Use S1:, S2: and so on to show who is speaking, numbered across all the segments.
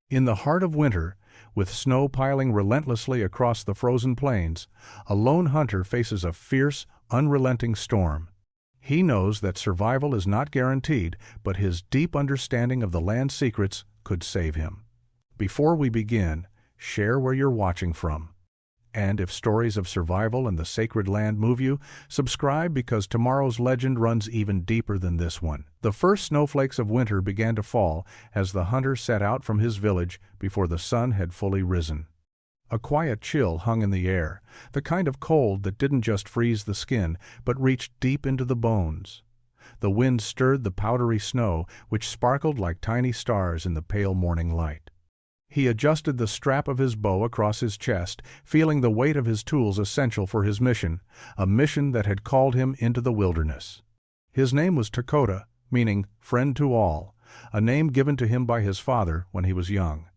S1: In the heart of winter, with snow piling relentlessly across the frozen plains, a lone hunter faces a fierce, unrelenting storm. He knows that survival is not guaranteed, but his deep understanding of the land's secrets could save him. Before we begin, share where you're watching from. And if stories of survival and the sacred land move you, subscribe because tomorrow's legend runs even deeper than this one. The first snowflakes of winter began to fall as the hunter set out from his village before the sun had fully risen. A quiet chill hung in the air, the kind of cold that didn't just freeze the skin, but reached deep into the bones. The wind stirred the powdery snow, which sparkled like tiny stars in the pale morning light. He adjusted the strap of his bow across his chest, feeling the weight of his tools essential for his mission, a mission that had called him into the wilderness. His name was Dakota, meaning friend to all, a name given to him by his father when he was young.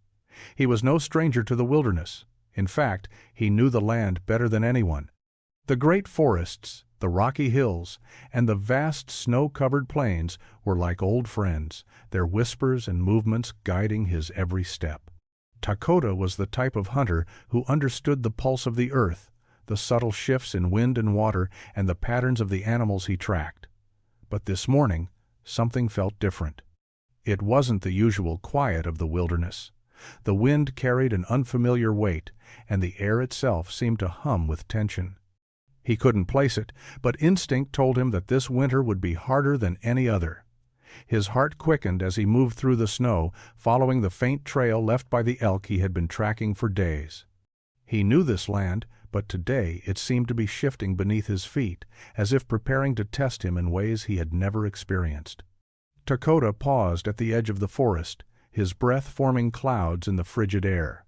S1: He was no stranger to the wilderness. In fact, he knew the land better than anyone. The great forests, the rocky hills, and the vast snow-covered plains were like old friends, their whispers and movements guiding his every step. Dakota was the type of hunter who understood the pulse of the earth, the subtle shifts in wind and water, and the patterns of the animals he tracked. But this morning, something felt different. It wasn't the usual quiet of the wilderness. The wind carried an unfamiliar weight, and the air itself seemed to hum with tension. He couldn't place it, but instinct told him that this winter would be harder than any other. His heart quickened as he moved through the snow, following the faint trail left by the elk he had been tracking for days. He knew this land, but today it seemed to be shifting beneath his feet, as if preparing to test him in ways he had never experienced. Dakota paused at the edge of the forest, his breath forming clouds in the frigid air.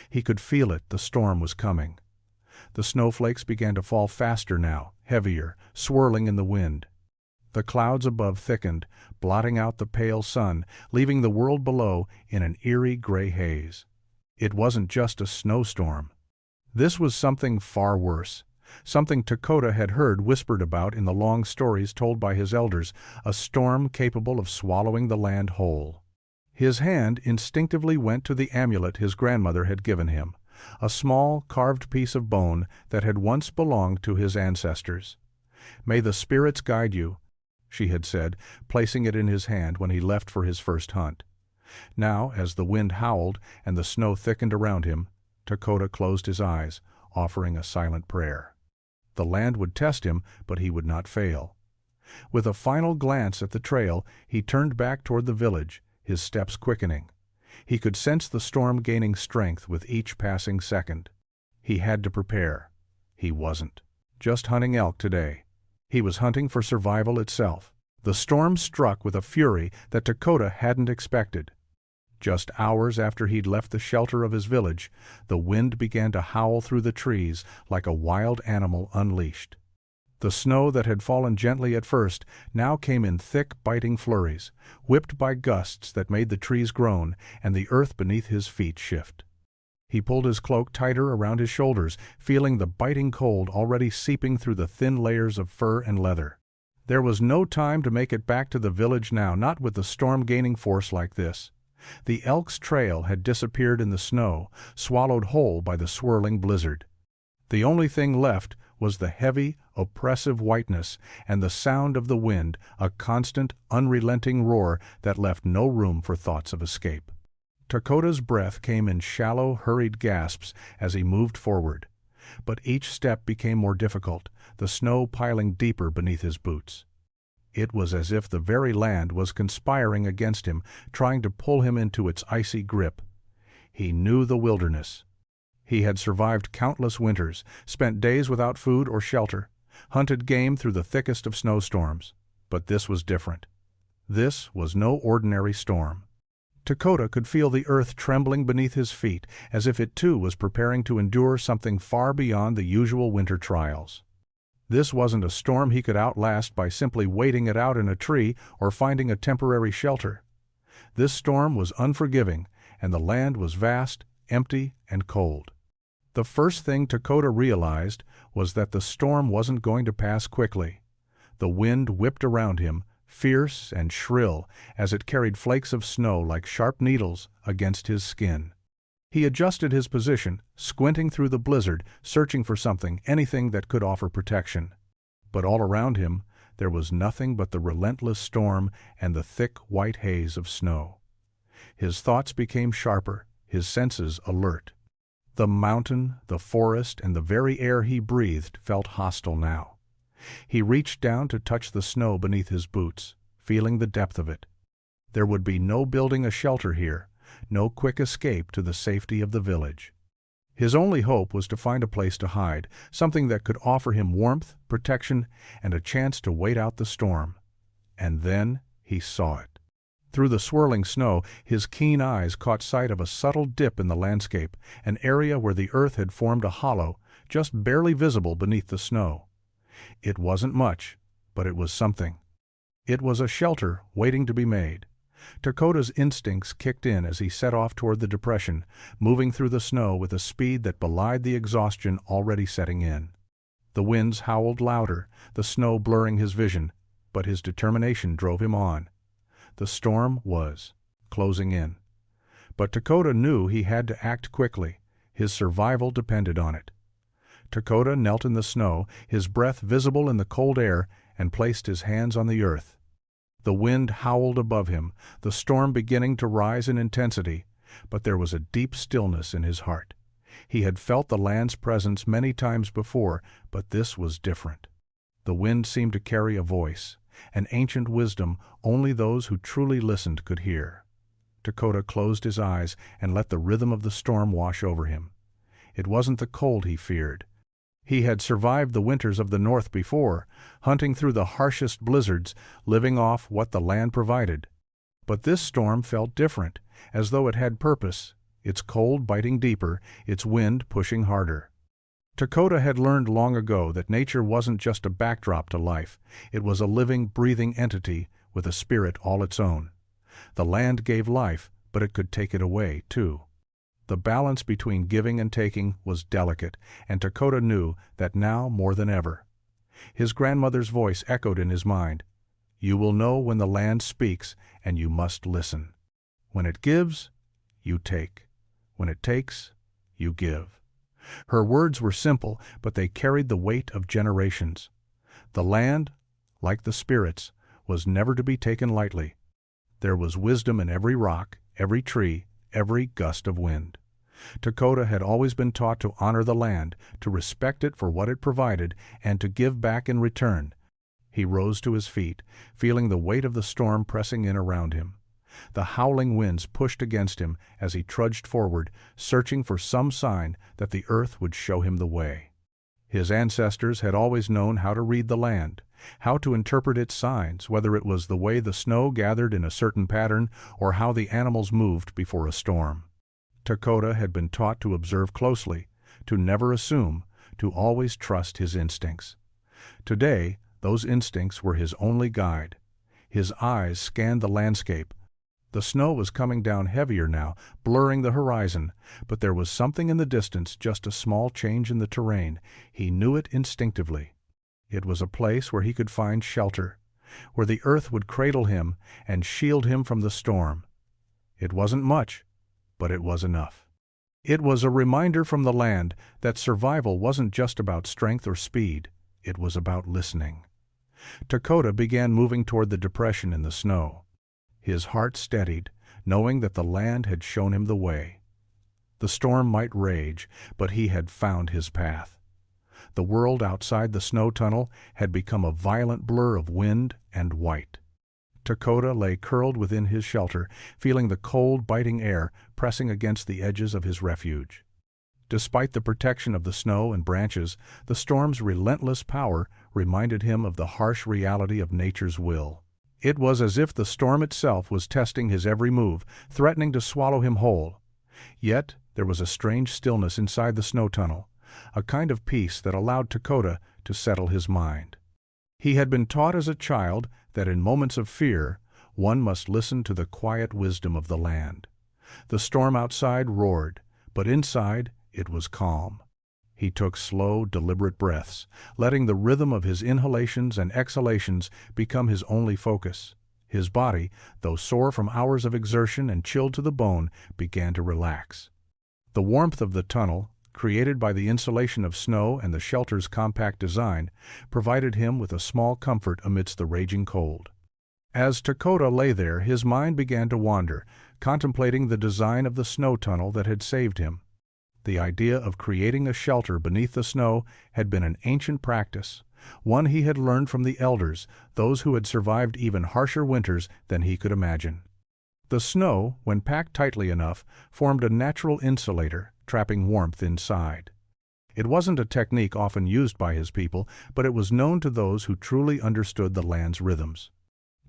S1: He could feel it, the storm was coming. The snowflakes began to fall faster now, heavier, swirling in the wind. The clouds above thickened, blotting out the pale sun, leaving the world below in an eerie gray haze. It wasn't just a snowstorm. This was something far worse, something Dakota had heard whispered about in the long stories told by his elders, a storm capable of swallowing the land whole. His hand instinctively went to the amulet his grandmother had given him, a small, carved piece of bone that had once belonged to his ancestors. "May the spirits guide you," she had said, placing it in his hand when he left for his first hunt. Now, as the wind howled and the snow thickened around him, Dakota closed his eyes, offering a silent prayer. The land would test him, but he would not fail. With a final glance at the trail, he turned back toward the village, his steps quickening. He could sense the storm gaining strength with each passing second. He had to prepare. He wasn't just hunting elk today. He was hunting for survival itself. The storm struck with a fury that Dakota hadn't expected. Just hours after he'd left the shelter of his village, the wind began to howl through the trees like a wild animal unleashed. The snow that had fallen gently at first now came in thick, biting flurries, whipped by gusts that made the trees groan and the earth beneath his feet shift. He pulled his cloak tighter around his shoulders, feeling the biting cold already seeping through the thin layers of fur and leather. There was no time to make it back to the village now, not with the storm gaining force like this. The elk's trail had disappeared in the snow, swallowed whole by the swirling blizzard. The only thing left was the heavy, oppressive whiteness and the sound of the wind, a constant, unrelenting roar that left no room for thoughts of escape. Dakota's breath came in shallow, hurried gasps as he moved forward. But each step became more difficult, the snow piling deeper beneath his boots. It was as if the very land was conspiring against him, trying to pull him into its icy grip. He knew the wilderness. He had survived countless winters, spent days without food or shelter, hunted game through the thickest of snowstorms. But this was different. This was no ordinary storm. Dakota could feel the earth trembling beneath his feet, as if it too was preparing to endure something far beyond the usual winter trials. This wasn't a storm he could outlast by simply waiting it out in a tree or finding a temporary shelter. This storm was unforgiving, and the land was vast, empty, and cold. The first thing Dakota realized was that the storm wasn't going to pass quickly. The wind whipped around him, fierce and shrill as it carried flakes of snow like sharp needles against his skin. He adjusted his position, squinting through the blizzard, searching for something, anything that could offer protection. But all around him, there was nothing but the relentless storm and the thick white haze of snow. His thoughts became sharper, his senses alert. The mountain, the forest, and the very air he breathed felt hostile now. He reached down to touch the snow beneath his boots, feeling the depth of it. There would be no building a shelter here, no quick escape to the safety of the village. His only hope was to find a place to hide, something that could offer him warmth, protection, and a chance to wait out the storm. And then he saw it. Through the swirling snow, his keen eyes caught sight of a subtle dip in the landscape, an area where the earth had formed a hollow, just barely visible beneath the snow. It wasn't much, but it was something. It was a shelter waiting to be made. Tekoda's instincts kicked in as he set off toward the depression, moving through the snow with a speed that belied the exhaustion already setting in. The winds howled louder, the snow blurring his vision, but his determination drove him on. The storm was closing in. But Tekoda knew he had to act quickly. His survival depended on it. Tekoda knelt in the snow, his breath visible in the cold air, and placed his hands on the earth. The wind howled above him, the storm beginning to rise in intensity, but there was a deep stillness in his heart. He had felt the land's presence many times before, but this was different. The wind seemed to carry a voice, an ancient wisdom only those who truly listened could hear. Tekoda closed his eyes and let the rhythm of the storm wash over him. It wasn't the cold he feared. He had survived the winters of the north before, hunting through the harshest blizzards, living off what the land provided. But this storm felt different, as though it had purpose, its cold biting deeper, its wind pushing harder. Tekoda had learned long ago that nature wasn't just a backdrop to life, it was a living, breathing entity with a spirit all its own. The land gave life, but it could take it away, too. The balance between giving and taking was delicate, and Tekoda knew that now more than ever. His grandmother's voice echoed in his mind. You will know when the land speaks, and you must listen. When it gives, you take. When it takes, you give. Her words were simple, but they carried the weight of generations. The land, like the spirits, was never to be taken lightly. There was wisdom in every rock, every tree, every gust of wind. Tekoda had always been taught to honor the land, to respect it for what it provided, and to give back in return. He rose to his feet, feeling the weight of the storm pressing in around him. The howling winds pushed against him as he trudged forward, searching for some sign that the earth would show him the way. His ancestors had always known how to read the land, how to interpret its signs, whether it was the way the snow gathered in a certain pattern or how the animals moved before a storm. Tekoda had been taught to observe closely, to never assume, to always trust his instincts. Today, those instincts were his only guide. His eyes scanned the landscape. The snow was coming down heavier now, blurring the horizon, but there was something in the distance, just a small change in the terrain. He knew it instinctively. It was a place where he could find shelter, where the earth would cradle him and shield him from the storm. It wasn't much, but it was enough. It was a reminder from the land that survival wasn't just about strength or speed, it was about listening. Tekoda began moving toward the depression in the snow. His heart steadied, knowing that the land had shown him the way. The storm might rage, but he had found his path. The world outside the snow tunnel had become a violent blur of wind and white. Tekoda lay curled within his shelter, feeling the cold, biting air pressing against the edges of his refuge. Despite the protection of the snow and branches, the storm's relentless power reminded him of the harsh reality of nature's will. It was as if the storm itself was testing his every move, threatening to swallow him whole. Yet there was a strange stillness inside the snow tunnel, a kind of peace that allowed Tekoda to settle his mind. He had been taught as a child that in moments of fear, one must listen to the quiet wisdom of the land. The storm outside roared, but inside it was calm. He took slow, deliberate breaths, letting the rhythm of his inhalations and exhalations become his only focus. His body, though sore from hours of exertion and chilled to the bone, began to relax. The warmth of the tunnel, created by the insulation of snow and the shelter's compact design, provided him with a small comfort amidst the raging cold. As Dakota lay there, his mind began to wander, contemplating the design of the snow tunnel that had saved him. The idea of creating a shelter beneath the snow had been an ancient practice, one he had learned from the elders, those who had survived even harsher winters than he could imagine. The snow, when packed tightly enough, formed a natural insulator, trapping warmth inside. It wasn't a technique often used by his people, but it was known to those who truly understood the land's rhythms.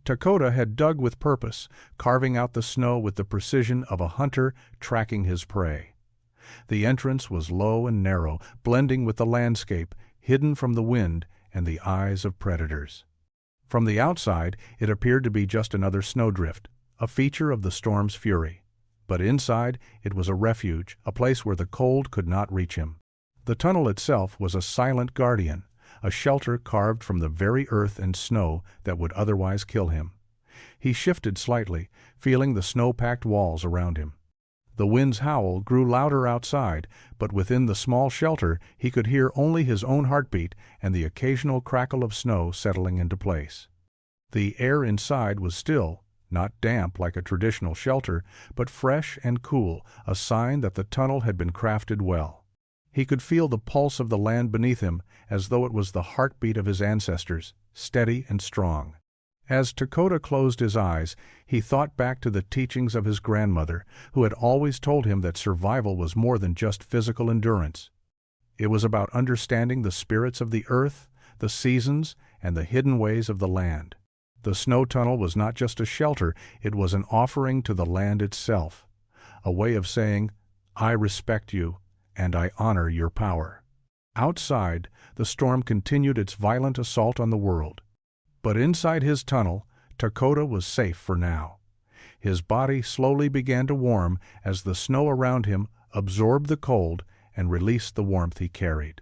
S1: Dakota had dug with purpose, carving out the snow with the precision of a hunter tracking his prey. The entrance was low and narrow, blending with the landscape, hidden from the wind and the eyes of predators. From the outside, it appeared to be just another snowdrift, a feature of the storm's fury. But inside, it was a refuge, a place where the cold could not reach him. The tunnel itself was a silent guardian, a shelter carved from the very earth and snow that would otherwise kill him. He shifted slightly, feeling the snow-packed walls around him. The wind's howl grew louder outside, but within the small shelter he could hear only his own heartbeat and the occasional crackle of snow settling into place. The air inside was still, not damp like a traditional shelter, but fresh and cool, a sign that the tunnel had been crafted well. He could feel the pulse of the land beneath him as though it was the heartbeat of his ancestors, steady and strong. As Dakota closed his eyes, he thought back to the teachings of his grandmother, who had always told him that survival was more than just physical endurance. It was about understanding the spirits of the earth, the seasons, and the hidden ways of the land. The snow tunnel was not just a shelter, it was an offering to the land itself, a way of saying, "I respect you, and I honor your power." Outside, the storm continued its violent assault on the world. But inside his tunnel, Dakota was safe for now. His body slowly began to warm as the snow around him absorbed the cold and released the warmth he carried.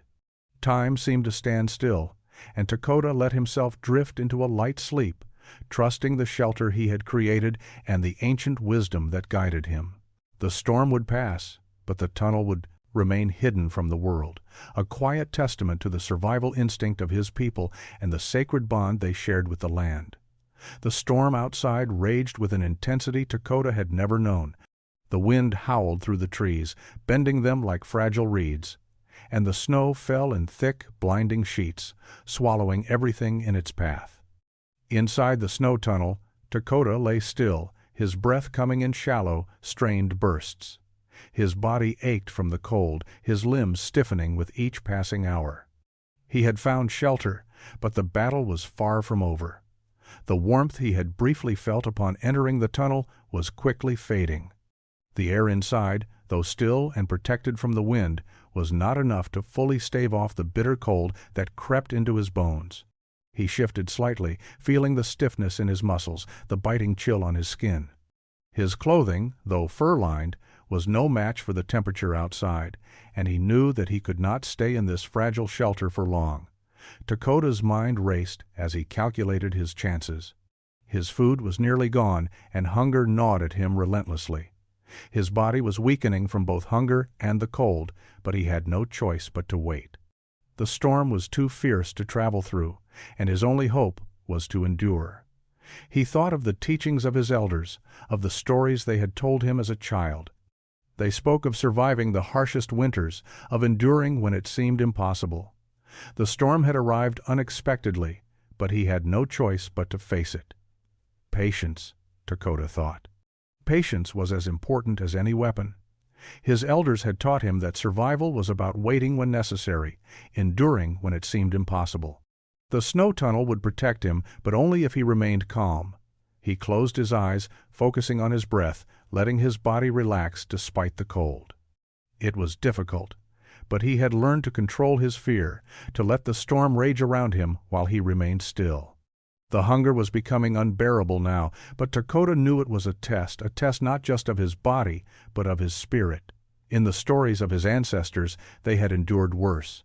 S1: Time seemed to stand still, and Dakota let himself drift into a light sleep, trusting the shelter he had created and the ancient wisdom that guided him. The storm would pass, but the tunnel would remain hidden from the world, a quiet testament to the survival instinct of his people and the sacred bond they shared with the land. The storm outside raged with an intensity Dakota had never known. The wind howled through the trees, bending them like fragile reeds, and the snow fell in thick, blinding sheets, swallowing everything in its path. Inside the snow tunnel, Dakota lay still, his breath coming in shallow, strained bursts. His body ached from the cold, his limbs stiffening with each passing hour. He had found shelter, but the battle was far from over. The warmth he had briefly felt upon entering the tunnel was quickly fading. The air inside, though still and protected from the wind, was not enough to fully stave off the bitter cold that crept into his bones. He shifted slightly, feeling the stiffness in his muscles, the biting chill on his skin. His clothing, though fur-lined, was no match for the temperature outside, and he knew that he could not stay in this fragile shelter for long. Dakota's mind raced as he calculated his chances. His food was nearly gone, and hunger gnawed at him relentlessly. His body was weakening from both hunger and the cold, but he had no choice but to wait. The storm was too fierce to travel through, and his only hope was to endure. He thought of the teachings of his elders, of the stories they had told him as a child. They spoke of surviving the harshest winters, of enduring when it seemed impossible. The storm had arrived unexpectedly, but he had no choice but to face it. Patience, Dakota thought. Patience was as important as any weapon. His elders had taught him that survival was about waiting when necessary, enduring when it seemed impossible. The snow tunnel would protect him, but only if he remained calm. He closed his eyes, focusing on his breath, letting his body relax despite the cold. It was difficult, but he had learned to control his fear, to let the storm rage around him while he remained still. The hunger was becoming unbearable now, but Dakota knew it was a test not just of his body, but of his spirit. In the stories of his ancestors, they had endured worse.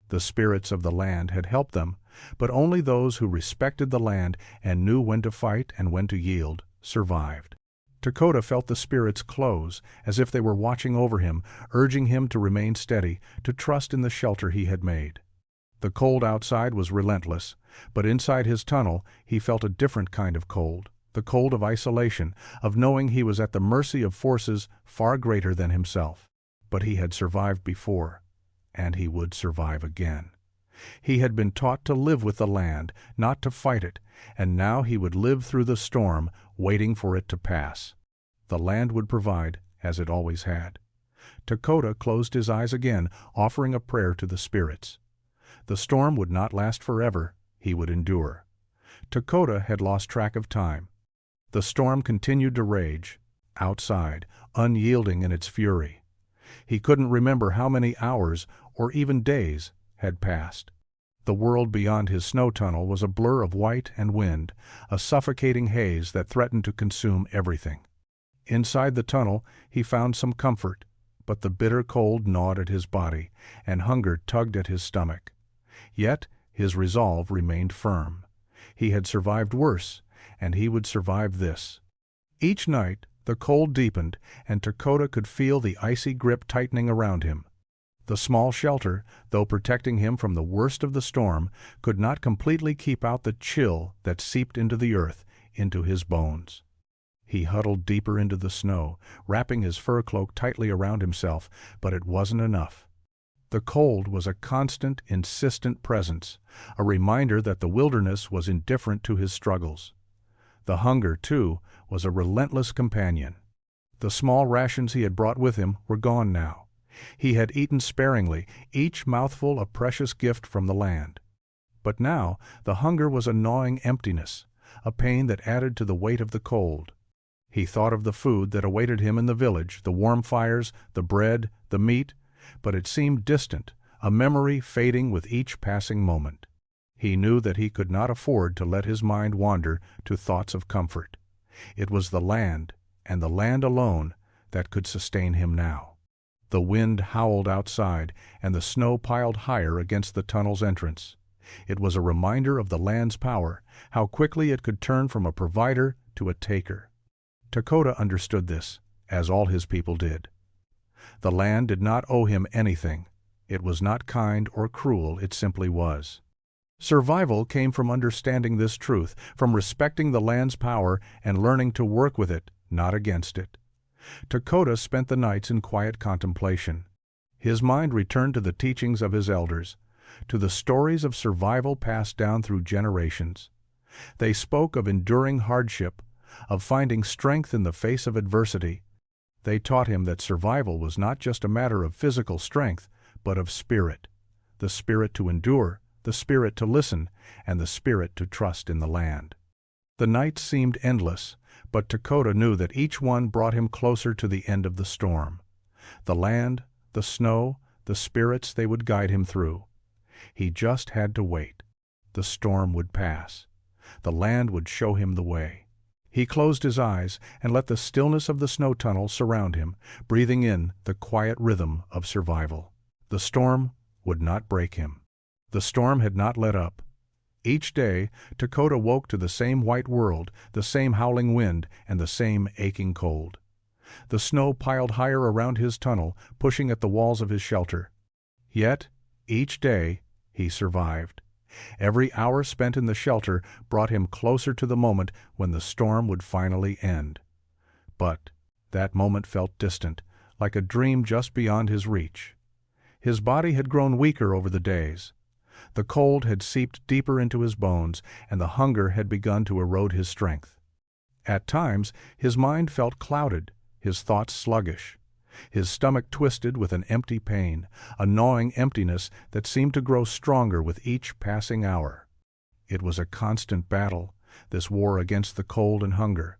S1: The spirits of the land had helped them, but only those who respected the land and knew when to fight and when to yield survived. Dakota felt the spirits close, as if they were watching over him, urging him to remain steady, to trust in the shelter he had made. The cold outside was relentless, but inside his tunnel he felt a different kind of cold, the cold of isolation, of knowing he was at the mercy of forces far greater than himself. But he had survived before, and he would survive again. He had been taught to live with the land, not to fight it, and now he would live through the storm, waiting for it to pass. The land would provide, as it always had. Dakota closed his eyes again, offering a prayer to the spirits. The storm would not last forever, he would endure. Dakota had lost track of time. The storm continued to rage, outside, unyielding in its fury. He couldn't remember how many hours, or even days, had passed. The world beyond his snow tunnel was a blur of white and wind, a suffocating haze that threatened to consume everything. Inside the tunnel he found some comfort, but the bitter cold gnawed at his body, and hunger tugged at his stomach. Yet his resolve remained firm. He had survived worse, and he would survive this. Each night the cold deepened, and Dakota could feel the icy grip tightening around him. The small shelter, though protecting him from the worst of the storm, could not completely keep out the chill that seeped into the earth, into his bones. He huddled deeper into the snow, wrapping his fur cloak tightly around himself, but it wasn't enough. The cold was a constant, insistent presence, a reminder that the wilderness was indifferent to his struggles. The hunger, too, was a relentless companion. The small rations he had brought with him were gone now. He had eaten sparingly, each mouthful a precious gift from the land. But now the hunger was a gnawing emptiness, a pain that added to the weight of the cold. He thought of the food that awaited him in the village, the warm fires, the bread, the meat, but it seemed distant, a memory fading with each passing moment. He knew that he could not afford to let his mind wander to thoughts of comfort. It was the land, and the land alone, that could sustain him now. The wind howled outside, and the snow piled higher against the tunnel's entrance. It was a reminder of the land's power, how quickly it could turn from a provider to a taker. Dakota understood this, as all his people did. The land did not owe him anything. It was not kind or cruel, it simply was. Survival came from understanding this truth, from respecting the land's power and learning to work with it, not against it. Dakota spent the nights in quiet contemplation. His mind returned to the teachings of his elders, to the stories of survival passed down through generations. They spoke of enduring hardship, of finding strength in the face of adversity. They taught him that survival was not just a matter of physical strength, but of spirit, the spirit to endure, the spirit to listen, and the spirit to trust in the land. The nights seemed endless, but Dakota knew that each one brought him closer to the end of the storm. The land, the snow, the spirits they would guide him through. He just had to wait. The storm would pass. The land would show him the way. He closed his eyes and let the stillness of the snow tunnel surround him, breathing in the quiet rhythm of survival. The storm would not break him. The storm had not let up. Each day, Dakota woke to the same white world, the same howling wind, and the same aching cold. The snow piled higher around his tunnel, pushing at the walls of his shelter. Yet, each day, he survived. Every hour spent in the shelter brought him closer to the moment when the storm would finally end. But that moment felt distant, like a dream just beyond his reach. His body had grown weaker over the days. The cold had seeped deeper into his bones, and the hunger had begun to erode his strength. At times, his mind felt clouded, his thoughts sluggish. His stomach twisted with an empty pain, a gnawing emptiness that seemed to grow stronger with each passing hour. It was a constant battle, this war against the cold and hunger.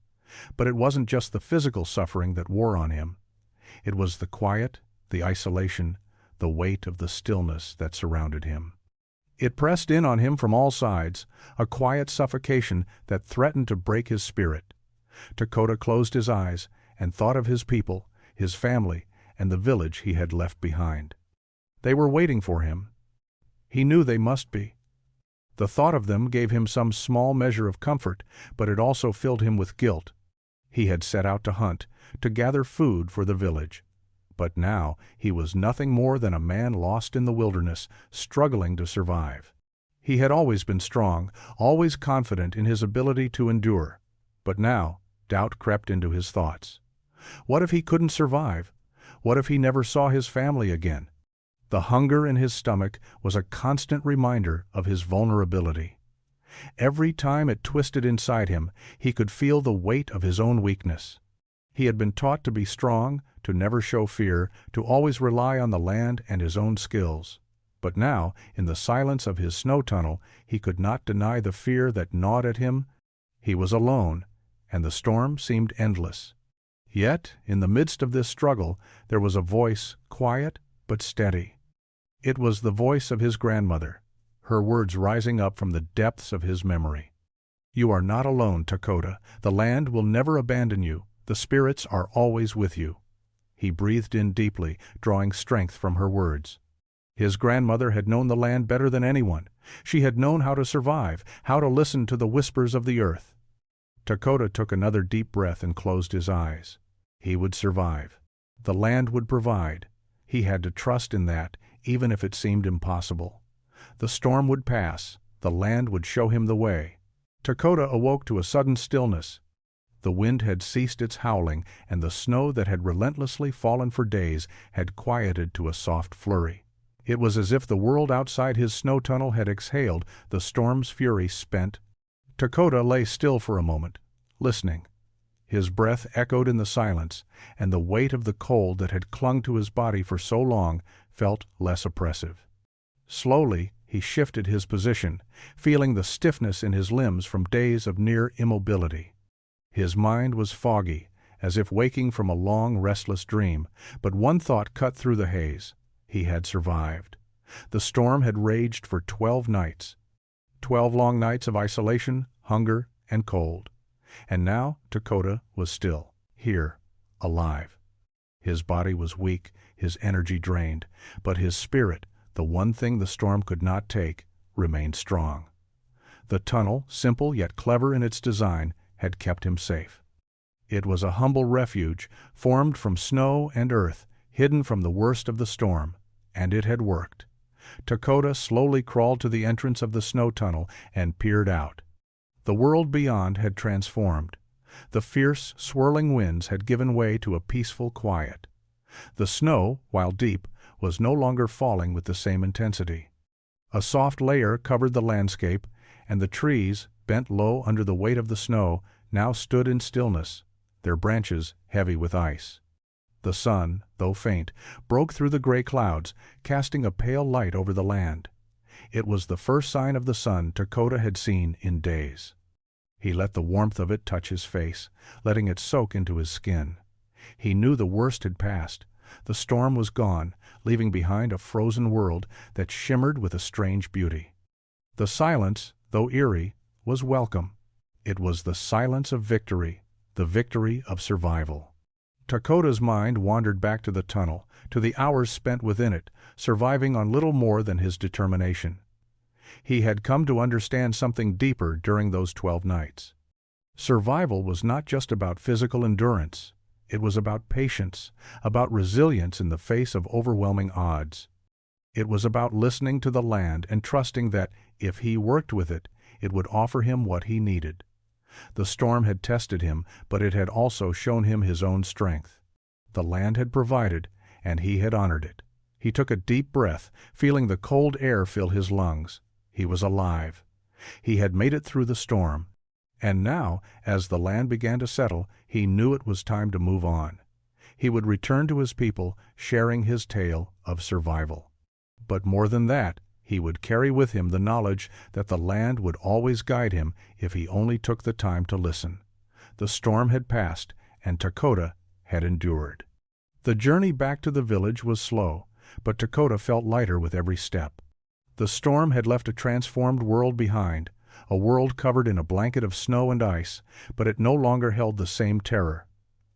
S1: But it wasn't just the physical suffering that wore on him. It was the quiet, the isolation, the weight of the stillness that surrounded him. It pressed in on him from all sides, a quiet suffocation that threatened to break his spirit. Dakota closed his eyes and thought of his people, his family, and the village he had left behind. They were waiting for him. He knew they must be. The thought of them gave him some small measure of comfort, but it also filled him with guilt. He had set out to hunt, to gather food for the village. But now he was nothing more than a man lost in the wilderness, struggling to survive. He had always been strong, always confident in his ability to endure. But now doubt crept into his thoughts. What if he couldn't survive? What if he never saw his family again? The hunger in his stomach was a constant reminder of his vulnerability. Every time it twisted inside him, he could feel the weight of his own weakness. He had been taught to be strong, to never show fear, to always rely on the land and his own skills. But now, in the silence of his snow tunnel, he could not deny the fear that gnawed at him. He was alone, and the storm seemed endless. Yet, in the midst of this struggle, there was a voice, quiet but steady. It was the voice of his grandmother, her words rising up from the depths of his memory. "You are not alone, Dakota. The land will never abandon you. The spirits are always with you." He breathed in deeply, drawing strength from her words. His grandmother had known the land better than anyone. She had known how to survive, how to listen to the whispers of the earth. Dakota took another deep breath and closed his eyes. He would survive. The land would provide. He had to trust in that, even if it seemed impossible. The storm would pass. The land would show him the way. Dakota awoke to a sudden stillness. The wind had ceased its howling, and the snow that had relentlessly fallen for days had quieted to a soft flurry. It was as if the world outside his snow tunnel had exhaled, the storm's fury spent. Dakota lay still for a moment, listening. His breath echoed in the silence, and the weight of the cold that had clung to his body for so long felt less oppressive. Slowly, he shifted his position, feeling the stiffness in his limbs from days of near immobility. His mind was foggy, as if waking from a long, restless dream, but one thought cut through the haze. He had survived. The storm had raged for 12 nights. 12 long nights of isolation, hunger, and cold. And now Dakota was still, here, alive. His body was weak, his energy drained, but his spirit, the one thing the storm could not take, remained strong. The tunnel, simple yet clever in its design, had kept him safe. It was a humble refuge, formed from snow and earth, hidden from the worst of the storm, and it had worked. Dakota slowly crawled to the entrance of the snow tunnel and peered out. The world beyond had transformed. The fierce, swirling winds had given way to a peaceful quiet. The snow, while deep, was no longer falling with the same intensity. A soft layer covered the landscape, and the trees, bent low under the weight of the snow, now stood in stillness, their branches heavy with ice. The sun, though faint, broke through the gray clouds, casting a pale light over the land. It was the first sign of the sun Dakota had seen in days. He let the warmth of it touch his face, letting it soak into his skin. He knew the worst had passed. The storm was gone, leaving behind a frozen world that shimmered with a strange beauty. The silence, though eerie, was welcome. It was the silence of victory, the victory of survival. Dakota's mind wandered back to the tunnel, to the hours spent within it, surviving on little more than his determination. He had come to understand something deeper during those 12 nights. Survival was not just about physical endurance. It was about patience, about resilience in the face of overwhelming odds. It was about listening to the land and trusting that, if he worked with it, it would offer him what he needed. The storm had tested him, but it had also shown him his own strength. The land had provided, and he had honored it. He took a deep breath, feeling the cold air fill his lungs. He was alive. He had made it through the storm. And now, as the land began to settle, he knew it was time to move on. He would return to his people, sharing his tale of survival. But more than that, he would carry with him the knowledge that the land would always guide him if he only took the time to listen. The storm had passed, and Dakota had endured. The journey back to the village was slow, but Dakota felt lighter with every step. The storm had left a transformed world behind, a world covered in a blanket of snow and ice, but it no longer held the same terror.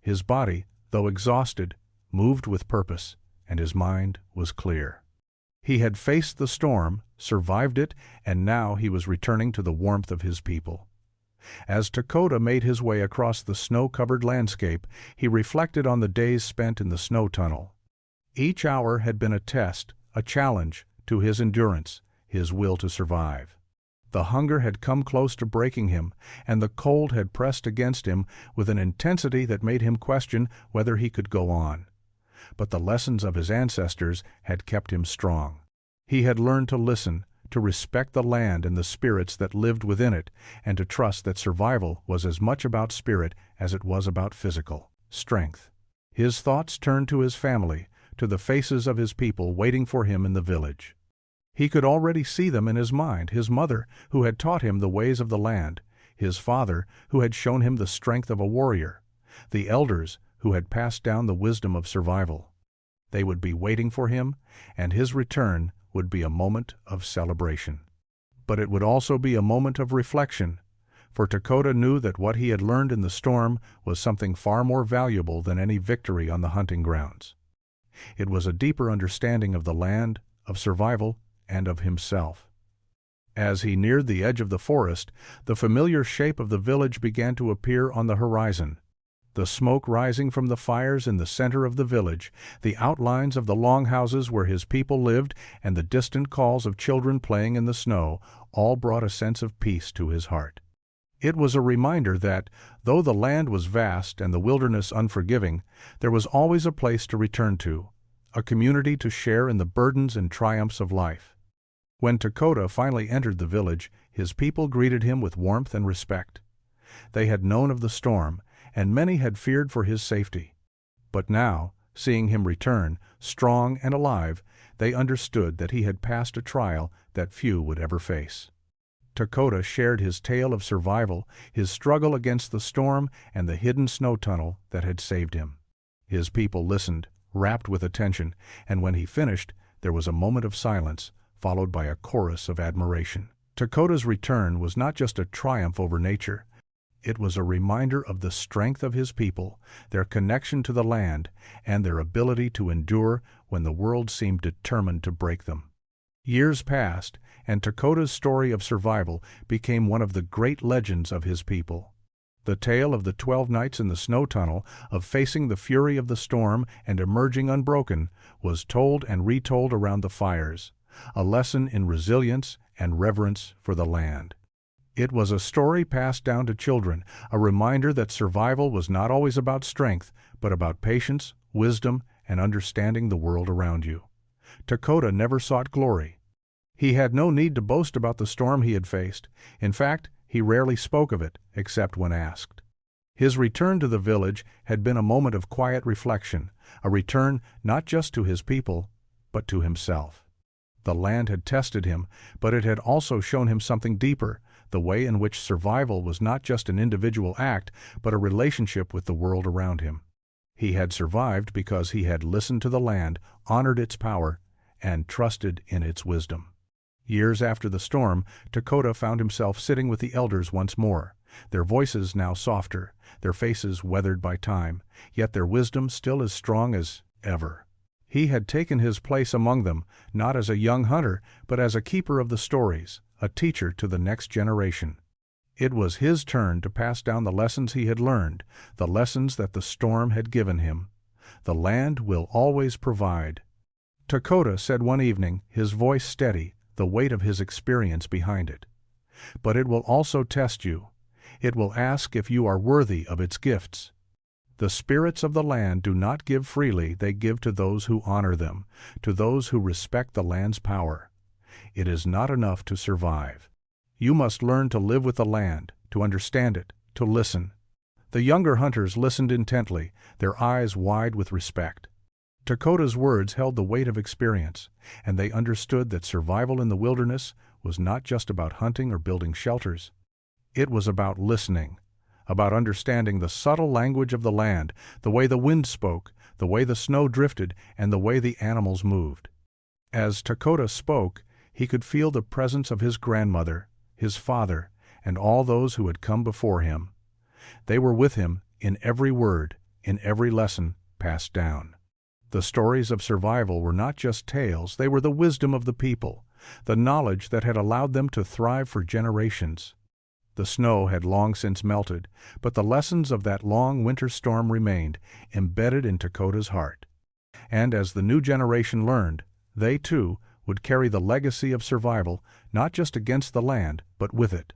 S1: His body, though exhausted, moved with purpose, and his mind was clear. He had faced the storm, survived it, and now he was returning to the warmth of his people. As Dakota made his way across the snow-covered landscape, he reflected on the days spent in the snow tunnel. Each hour had been a test, a challenge to his endurance, his will to survive. The hunger had come close to breaking him, and the cold had pressed against him with an intensity that made him question whether he could go on. But the lessons of his ancestors had kept him strong. He had learned to listen, to respect the land and the spirits that lived within it, and to trust that survival was as much about spirit as it was about physical strength. His thoughts turned to his family, to the faces of his people waiting for him in the village. He could already see them in his mind: his mother, who had taught him the ways of the land; his father, who had shown him the strength of a warrior; the elders, who had passed down the wisdom of survival. They would be waiting for him, and his return would be a moment of celebration. But it would also be a moment of reflection, for Dakota knew that what he had learned in the storm was something far more valuable than any victory on the hunting grounds. It was a deeper understanding of the land, of survival, and of himself. As he neared the edge of the forest, the familiar shape of the village began to appear on the horizon. The smoke rising from the fires in the center of the village, the outlines of the longhouses where his people lived, and the distant calls of children playing in the snow, all brought a sense of peace to his heart. It was a reminder that, though the land was vast and the wilderness unforgiving, there was always a place to return to, a community to share in the burdens and triumphs of life. When Dakota finally entered the village, his people greeted him with warmth and respect. They had known of the storm, and many had feared for his safety. But now, seeing him return, strong and alive, they understood that he had passed a trial that few would ever face. Dakota shared his tale of survival, his struggle against the storm, and the hidden snow tunnel that had saved him. His people listened, rapt with attention, and when he finished, there was a moment of silence, followed by a chorus of admiration. Dakota's return was not just a triumph over nature. It was a reminder of the strength of his people, their connection to the land, and their ability to endure when the world seemed determined to break them. Years passed, and Dakota's story of survival became one of the great legends of his people. The tale of the 12 nights in the snow tunnel, of facing the fury of the storm and emerging unbroken, was told and retold around the fires, a lesson in resilience and reverence for the land. It was a story passed down to children, a reminder that survival was not always about strength, but about patience, wisdom, and understanding the world around you. Dakota never sought glory. He had no need to boast about the storm he had faced. In fact, he rarely spoke of it, except when asked. His return to the village had been a moment of quiet reflection, a return not just to his people, but to himself. The land had tested him, but it had also shown him something deeper, the way in which survival was not just an individual act, but a relationship with the world around him. He had survived because he had listened to the land, honored its power, and trusted in its wisdom. Years after the storm, Dakota found himself sitting with the elders once more, their voices now softer, their faces weathered by time, yet their wisdom still as strong as ever. He had taken his place among them, not as a young hunter, but as a keeper of the stories, a teacher to the next generation. It was his turn to pass down the lessons he had learned, the lessons that the storm had given him. The land will always provide. Dakota said one evening, his voice steady, the weight of his experience behind it. But it will also test you. It will ask if you are worthy of its gifts. The spirits of the land do not give freely, they give to those who honor them, to those who respect the land's power. It is not enough to survive. You must learn to live with the land, to understand it, to listen. The younger hunters listened intently, their eyes wide with respect. Dakota's words held the weight of experience, and they understood that survival in the wilderness was not just about hunting or building shelters. It was about listening, about understanding the subtle language of the land, the way the wind spoke, the way the snow drifted, and the way the animals moved. As Dakota spoke, he could feel the presence of his grandmother, his father, and all those who had come before him. They were with him in every word, in every lesson passed down. The stories of survival were not just tales, they were the wisdom of the people, the knowledge that had allowed them to thrive for generations. The snow had long since melted, but the lessons of that long winter storm remained, embedded in Dakota's heart. And as the new generation learned, they too would carry the legacy of survival not just against the land, but with it.